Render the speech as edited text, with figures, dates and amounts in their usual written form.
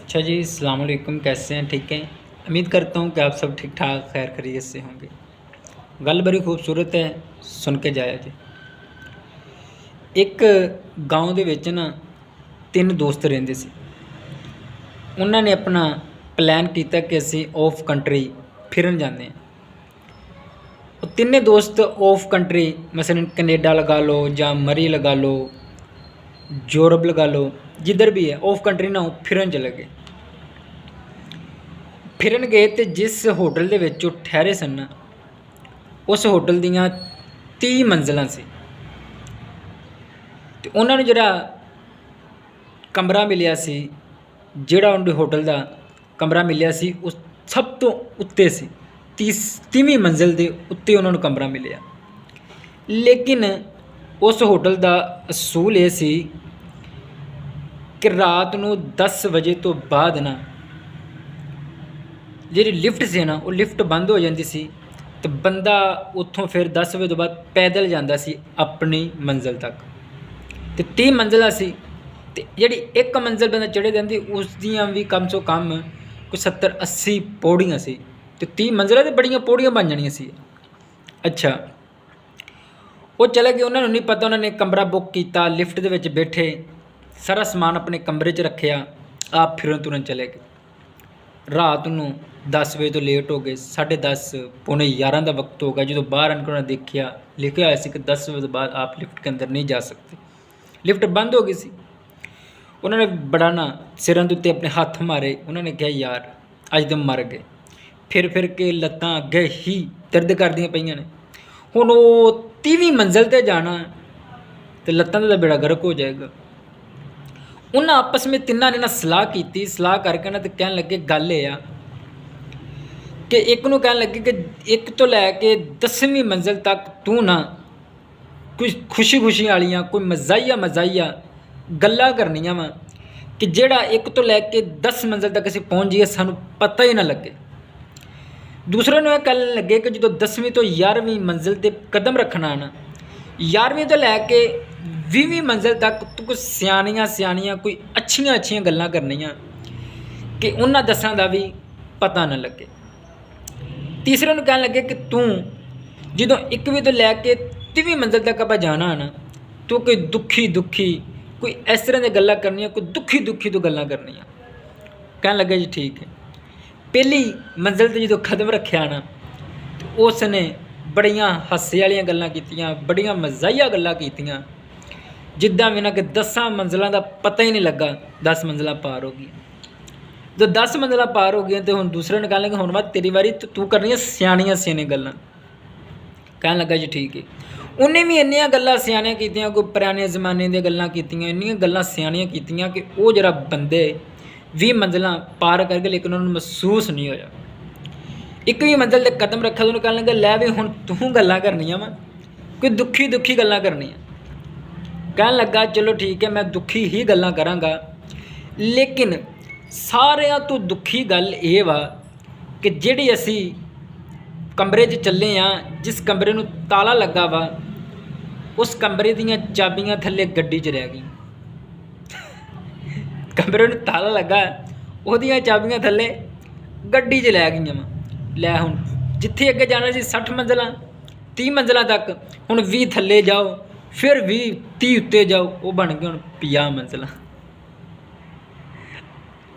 अच्छा जी, अस्सलाम वालेकुम। कैसे हैं? ठीक हैं? उम्मीद करता हूँ कि आप सब ठीक ठाक खैर खैरियत से होंगे। गल बड़ी खूबसूरत है, सुन के जाया जी। एक गांव ਦੇ ਵਿੱਚ ਨਾ ਤਿੰਨ ਦੋਸਤ ਰਹਿੰਦੇ ਸੀ। ਉਹਨਾਂ ਨੇ ਆਪਣਾ ਪਲਾਨ ਕੀਤਾ ਕਿ ਅਸੀਂ ਆਫ ਕੰਟਰੀ ਫਿਰਨ ਜਾਂਦੇ ਹਾਂ। ਉਹ ਤਿੰਨੇ ਦੋਸਤ ਆਫ ਕੰਟਰੀ ਮਸਲਨ ਕੈਨੇਡਾ ਲਗਾ ਲਓ ਜਾਂ ਮਰੀ ਲਗਾ ਲਓ, ਯੂਰਪ ਲਗਾ ਲਓ, ਜਿੱਧਰ ਵੀ ਹੈ ਆਫ ਕੰਟਰੀ ਨਾ ਉਹ ਫਿਰਨ ਚਲੇ ਗਏ। ਫਿਰਨ ਗਏ ਅਤੇ ਜਿਸ ਹੋਟਲ ਦੇ ਵਿੱਚ ਉਹ ਠਹਿਰੇ ਸਨ ਨਾ, ਉਸ ਹੋਟਲ ਦੀਆਂ 30 ਮੰਜ਼ਿਲਾਂ ਸੀ ਅਤੇ ਉਹਨਾਂ ਨੂੰ ਜਿਹੜਾ ਕਮਰਾ ਮਿਲਿਆ ਸੀ, ਜਿਹੜਾ ਉਹਨਾਂ ਦੇ ਹੋਟਲ ਦਾ ਕਮਰਾ ਮਿਲਿਆ ਸੀ, ਉਹ ਸਭ ਤੋਂ ਉੱਤੇ ਸੀ। 30ਵੀਂ ਮੰਜ਼ਿਲ ਦੇ ਉੱਤੇ ਉਹਨਾਂ ਨੂੰ ਕਮਰਾ ਮਿਲਿਆ। ਲੇਕਿਨ ਉਸ ਹੋਟਲ ਦਾ ਅਸੂਲ ਇਹ ਸੀ ਕਿ ਰਾਤ ਨੂੰ 10 ਵਜੇ ਤੋਂ ਬਾਅਦ ਨਾ ਜਿਹੜੀ ਲਿਫਟ ਸੀ ਨਾ, ਉਹ ਲਿਫਟ ਬੰਦ ਹੋ ਜਾਂਦੀ ਸੀ ਅਤੇ ਬੰਦਾ ਉੱਥੋਂ ਫਿਰ 10 ਵਜੇ ਤੋਂ ਬਾਅਦ ਪੈਦਲ ਜਾਂਦਾ ਸੀ ਆਪਣੀ ਮੰਜ਼ਿਲ ਤੱਕ। ਅਤੇ 30 ਮੰਜ਼ਿਲਾਂ ਸੀ ਅਤੇ ਜਿਹੜੀ ਇੱਕ ਮੰਜ਼ਿਲ ਬੰਦਾ ਚੜ੍ਹੇ ਜਾਂਦੀ ਉਸ ਦੀਆਂ ਵੀ ਕਮ ਸੋ ਕਮ ਕੋਈ 70-80 ਪੌੜੀਆਂ ਸੀ ਅਤੇ 30 ਮੰਜ਼ਿਲਾਂ ਤਾਂ ਬੜੀਆਂ ਪੌੜੀਆਂ ਬਣ ਜਾਣੀਆਂ ਸੀ। ਅੱਛਾ, ਉਹ ਚਲੇ ਗਏ। ਉਹਨਾਂ ਨੂੰ ਨਹੀਂ ਪਤਾ, ਉਹਨਾਂ ਨੇ ਕਮਰਾ ਬੁੱਕ ਕੀਤਾ, ਲਿਫਟ ਦੇ ਵਿੱਚ ਬੈਠੇ, ਸਾਰਾ ਸਮਾਨ ਆਪਣੇ ਕਮਰੇ 'ਚ ਰੱਖਿਆ, ਆਪ ਫਿਰਨ ਤੁਰਨ ਚਲੇ ਗਏ। ਰਾਤ ਨੂੰ 10 ਵਜੇ ਤੋਂ ਲੇਟ ਹੋ ਗਏ, 10:30 ਪੌਣੇ 11 ਦਾ ਵਕਤ ਹੋ ਗਿਆ। ਜਦੋਂ ਬਾਹਰ ਆਣ ਕੇ ਉਹਨਾਂ ਨੇ ਦੇਖਿਆ, ਲਿਖਿਆ ਹੋਇਆ ਸੀ ਕਿ 10 ਵਜੇ ਤੋਂ ਬਾਅਦ ਆਪ ਲਿਫਟ ਕੇ ਅੰਦਰ ਨਹੀਂ ਜਾ ਸਕਦੇ। ਲਿਫਟ ਬੰਦ ਹੋ ਗਈ ਸੀ। ਉਹਨਾਂ ਨੇ ਬੜਾ ਨਾ ਸਿਰਾਂ ਦੇ ਉੱਤੇ ਆਪਣੇ ਹੱਥ ਮਾਰੇ। ਉਹਨਾਂ ਨੇ ਕਿਹਾ ਯਾਰ ਅੱਜ ਤਾਂ ਮਰ ਗਏ। ਫਿਰ ਕੇ ਲੱਤਾਂ ਅੱਗੇ ਹੀ ਦਰਦ ਕਰਦੀਆਂ ਪਈਆਂ ਨੇ। ਹੁਣ ਉਹ 30ਵੀਂ ਮੰਜ਼ਿਲ 'ਤੇ ਜਾਣਾ ਅਤੇ ਲੱਤਾਂ ਦਾ ਤਾਂ ਬੇੜਾ ਗਰਕ ਹੋ ਜਾਏਗਾ। ਉਹਨਾਂ ਆਪਸ ਵਿੱਚ ਤਿੰਨਾਂ ਨੇ ਨਾ ਸਲਾਹ ਕੀਤੀ। ਸਲਾਹ ਕਰਕੇ ਨਾ ਅਤੇ ਕਹਿਣ ਲੱਗੇ ਗੱਲ ਇਹ ਆ ਕਿ ਇੱਕ ਨੂੰ ਕਹਿਣ ਲੱਗੇ ਕਿ 1 ਤੋਂ ਲੈ ਕੇ 10ਵੀਂ ਮੰਜ਼ਿਲ ਤੱਕ ਤੂੰ ਨਾ ਕੋਈ ਖੁਸ਼ੀ ਵਾਲੀਆਂ, ਕੋਈ ਮਜ਼ਾਈਆ ਗੱਲਾਂ ਕਰਨੀਆਂ ਵਾ ਕਿ ਜਿਹੜਾ 1 ਤੋਂ ਲੈ ਕੇ 10 ਮੰਜ਼ਿਲ ਤੱਕ ਅਸੀਂ ਪਹੁੰਚ ਜਾਈਏ, ਸਾਨੂੰ ਪਤਾ ਹੀ ਨਾ ਲੱਗੇ। ਦੂਸਰੇ ਨੂੰ ਇਹ ਕਹਿਣ ਲੱਗੇ ਕਿ ਜਦੋਂ 10ਵੀਂ ਤੋਂ 11ਵੀਂ ਮੰਜ਼ਿਲ 'ਤੇ ਕਦਮ ਰੱਖਣਾ ਨਾ, 11ਵੀਂ ਤੋਂ ਲੈ ਕੇ 20ਵੀਂ ਮੰਜ਼ਿਲ ਤੱਕ ਤੂੰ ਕੋਈ ਸਿਆਣੀਆਂ ਕੋਈ ਅੱਛੀਆਂ ਗੱਲਾਂ ਕਰਨੀਆਂ ਕਿ ਉਹਨਾਂ 10 ਦਾ ਵੀ ਪਤਾ ਨਾ ਲੱਗੇ। ਤੀਸਰੇ ਨੂੰ ਕਹਿਣ ਲੱਗੇ ਕਿ ਤੂੰ ਜਦੋਂ 21ਵੀਂ ਤੋਂ ਲੈ ਕੇ 30ਵੀਂ ਮੰਜ਼ਿਲ ਤੱਕ ਆਪਾਂ ਜਾਣਾ ਨਾ, ਤੂੰ ਕੋਈ ਦੁਖੀ ਕੋਈ ਇਸ ਤਰ੍ਹਾਂ ਦੀਆਂ ਗੱਲਾਂ ਕਰਨੀਆਂ, ਕੋਈ ਦੁਖੀ ਤੋਂ ਗੱਲਾਂ ਕਰਨੀਆਂ। ਕਹਿਣ ਲੱਗਾ ਜੀ ਠੀਕ ਹੈ। ਪਹਿਲੀ ਮੰਜ਼ਿਲ 'ਤੇ ਜਦੋਂ ਕਦਮ ਰੱਖਿਆ ਨਾ, ਉਸ ਨੇ ਬੜੀਆਂ ਹਾਸੇ ਵਾਲੀਆਂ ਗੱਲਾਂ ਕੀਤੀਆਂ, ਬੜੀਆਂ ਮਜ਼ਾਈਆ ਗੱਲਾਂ ਕੀਤੀਆਂ, ਜਿੱਦਾਂ ਵੀ ਨਾ ਕਿ 10 ਮੰਜ਼ਿਲਾਂ ਦਾ ਪਤਾ ਹੀ ਨਹੀਂ ਲੱਗਾ। 10 ਮੰਜ਼ਿਲਾਂ ਪਾਰ ਹੋ ਗਈਆਂ। ਜਦੋਂ 10 ਮੰਜ਼ਿਲਾਂ ਪਾਰ ਹੋ ਗਈਆਂ ਅਤੇ ਹੁਣ ਦੂਸਰੇ ਨੂੰ ਕਹਿਣ ਲੱਗਾ ਹੁਣ ਬਾਅਦ ਤੇਰੀ ਵਾਰੀ, ਤੂੰ ਕਰਨੀਆਂ ਸਿਆਣੀਆਂ ਗੱਲਾਂ। ਕਹਿਣ ਲੱਗਾ ਜੀ ਠੀਕ ਹੈ। ਉਹਨੇ ਵੀ ਇੰਨੀਆਂ ਗੱਲਾਂ ਸਿਆਣੀਆਂ ਕੀਤੀਆਂ, ਕੋਈ ਪੁਰਾਣੇ ਜ਼ਮਾਨੇ ਦੀਆਂ ਗੱਲਾਂ ਕੀਤੀਆਂ, ਇੰਨੀਆਂ ਗੱਲਾਂ ਸਿਆਣੀਆਂ ਕੀਤੀਆਂ ਕਿ ਉਹ ਜਿਹੜਾ ਬੰਦੇ 20 ਮੰਜ਼ਿਲਾਂ ਪਾਰ ਕਰ ਗਏ ਲੇਕਿਨ ਉਹਨਾਂ ਨੂੰ ਮਹਿਸੂਸ ਨਹੀਂ ਹੋਇਆ। 21ਵੀਂ ਮੰਜ਼ਿਲ 'ਤੇ ਕਦਮ ਰੱਖਿਆ, ਉਹਨੂੰ ਕਹਿਣ ਲੱਗਾ ਲੈ ਵੀ ਹੁਣ ਤੂੰ ਗੱਲਾਂ ਕਰਨੀਆਂ ਵਾ, ਕੋਈ ਦੁਖੀ ਗੱਲਾਂ ਕਰਨੀਆਂ। ਕਹਿਣ ਲੱਗਾ ਚਲੋ ਠੀਕ ਹੈ, ਮੈਂ ਦੁਖੀ ਹੀ ਗੱਲਾਂ ਕਰਾਂਗਾ, ਲੇਕਿਨ ਸਾਰਿਆਂ ਤੋਂ ਦੁਖੀ ਗੱਲ ਇਹ ਵਾ ਕਿ ਜਿਹੜੀ ਅਸੀਂ ਕਮਰੇ 'ਚ ਚੱਲੇ ਹਾਂ, ਜਿਸ ਕਮਰੇ ਨੂੰ ਤਾਲਾ ਲੱਗਾ ਵਾ, ਉਸ ਕਮਰੇ ਦੀਆਂ ਚਾਬੀਆਂ ਥੱਲੇ ਗੱਡੀ 'ਚ ਰਹਿ ਗਈਆਂ। ਕਮਰੇ ਨੂੰ ਤਾਲਾ ਲੱਗਾ, ਉਹਦੀਆਂ ਚਾਬੀਆਂ ਥੱਲੇ ਗੱਡੀ 'ਚ ਲੈ ਗਈਆਂ ਵਾ। ਲੈ ਹੁਣ ਜਿੱਥੇ ਅੱਗੇ ਜਾਣਾ ਸੀ 60 ਮੰਜ਼ਿਲਾਂ, 30 ਮੰਜ਼ਿਲਾਂ ਤੱਕ, ਹੁਣ 20 ਥੱਲੇ ਜਾਓ, ਫਿਰ 20 30 ਉੱਤੇ ਜਾਓ, ਉਹ ਬਣ ਗਏ ਹੁਣ 50 ਮੰਜ਼ਿਲਾਂ।